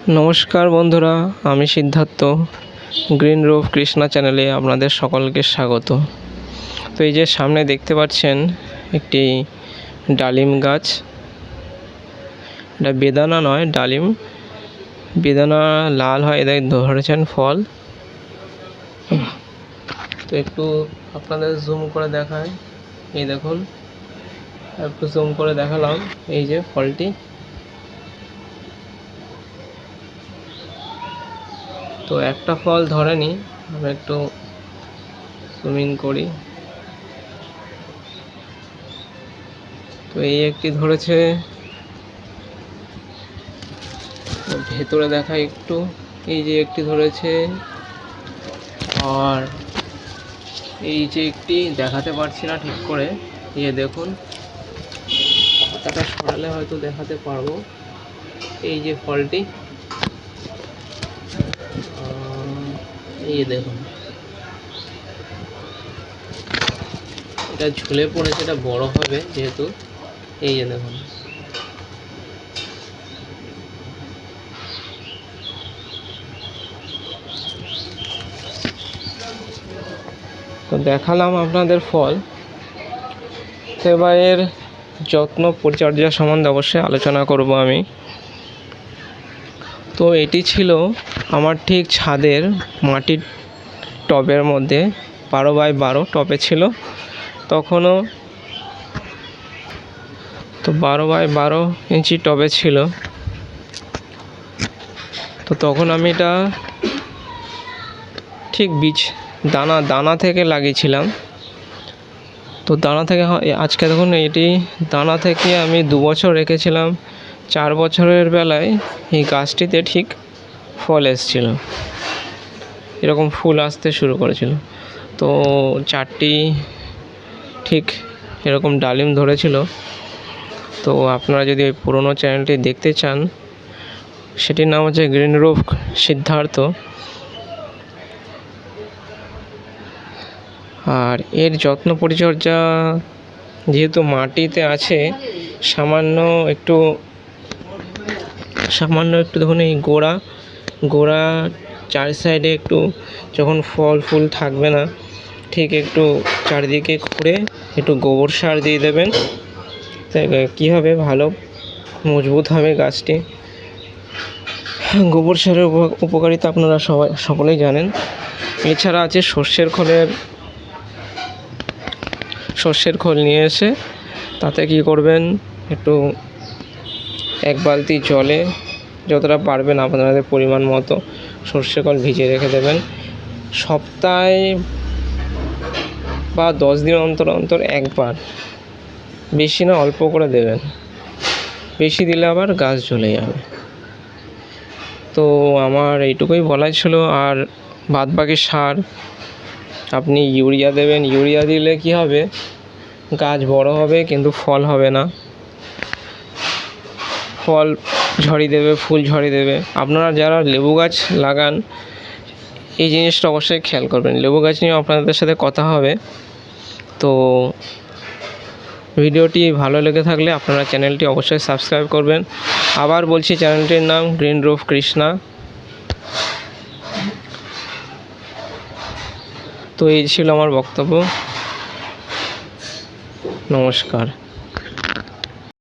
নমস্কার বন্ধুরা, আমি সিদ্ধার্থ। গ্রিন রুফ কৃষ্ণা চ্যানেলে আপনাদের সকলকে স্বাগত। তো এই যে সামনে দেখতে পাচ্ছেন একটি ডালিম গাছ। এটা বেদানা নয়, ডালিম। বেদানা লাল হয়, এদের ধরেছেন ফল। তো একটু আপনাদের জুম করে দেখায়, এই দেখুন, একটু জুম করে দেখালাম। এই যে ফলটি, তো একটা ফল ধরেনি, আমি একটু জুম ইন করি। তো এই একটি ধরেছে, ভেতরে দেখা একটু, এই যে একটি ধরেছে, আর এই যে একটি দেখাতে পারছি না ঠিক করে, এই যে দেখুন, পাতাটা সরালে হয়তো দেখাতে পারবো। এই যে ফলটি, এই দেখুন, এটা ঝুলে পড়েছে, এটা বড় হবে যেহেতু। এই যে দেখুন, তো দেখালাম আপনাদের ফল। তো এবার এর যত্ন পরিচর্যা সম্বন্ধে অবশ্যই আলোচনা করব আমি। তো এটি ছিল আমার ঠিক ছাদের মাটির টবের মধ্যে, 12x12 টবে ছিল তখনও। তো 12x12 ইঞ্চি টবে ছিল। তো তখন আমি এটা ঠিক বীজ দানা থেকে লাগিয়েছিলাম। তো দানা থেকে আজকে দেখুন, এটি দানা থেকে আমি 2 বছর রেখেছিলাম। 4 বছরের বেলায় এই গাছটিতে ঠিক ফল এসেছিল, এরকম ফুল আসতে শুরু করেছিল। তো 4টি ঠিক এরকম ডালিম ধরেছিল। তো আপনারা যদি ওই পুরনো চ্যানেলটি দেখতে চান, সেটির নাম হচ্ছে গ্রিন রুফ সিদ্ধার্থ। আর এর যত্ন পরিচর্যা, যেহেতু মাটিতে আছে, সামান্য একটু দেখুন, এই গোড়া 4 সাইডে একটু, যখন ফল ফুল থাকবে না, ঠিক একটু চারিদিকে খুঁড়ে একটু গোবর সার দিয়ে দেবেন। তাই কী হবে, ভালো মজবুত হবে গাছটি। গোবর সারের উপকারিতা আপনারা সকলেই জানেন। এছাড়া আছে সর্ষের খোল নিয়ে এসে তাতে কী করবেন, একটু 1 বালতি জলে যতটা পারবেন আপনাদের পরিমাণ মতো সর্ষের খোল ভিজিয়ে রেখে দেবেন। সপ্তাহে বা 10 দিন অন্তর অন্তর একবার, বেশি না, অল্প করে দেবেন। বেশি দিলে আবার গাছ জ্বলে যাবে। তো আমার এইটুকুই বলাই ছিল। আর বাদবাকি সার আপনি ইউরিয়া দেবেন। ইউরিয়া দিলে কি হবে, গাছ বড় হবে কিন্তু ফল হবে না, ফল ঝরিয়ে দেবে, ফুল ঝরিয়ে দেবে। আপনারা যারা লেবু গাছ লাগান, এই জিনিসটা অবশ্যই খেয়াল করবেন। লেবু গাছ নিয়ে আপনাদের সাথে কথা হবে। তো ভিডিওটি ভালো লেগে থাকলে আপনারা চ্যানেলটি অবশ্যই সাবস্ক্রাইব করবেন। আবার বলছি, চ্যানেলটির নাম গ্রিন রুফ কৃষ্ণা। তো এই ছিল আমার বক্তব্য। নমস্কার।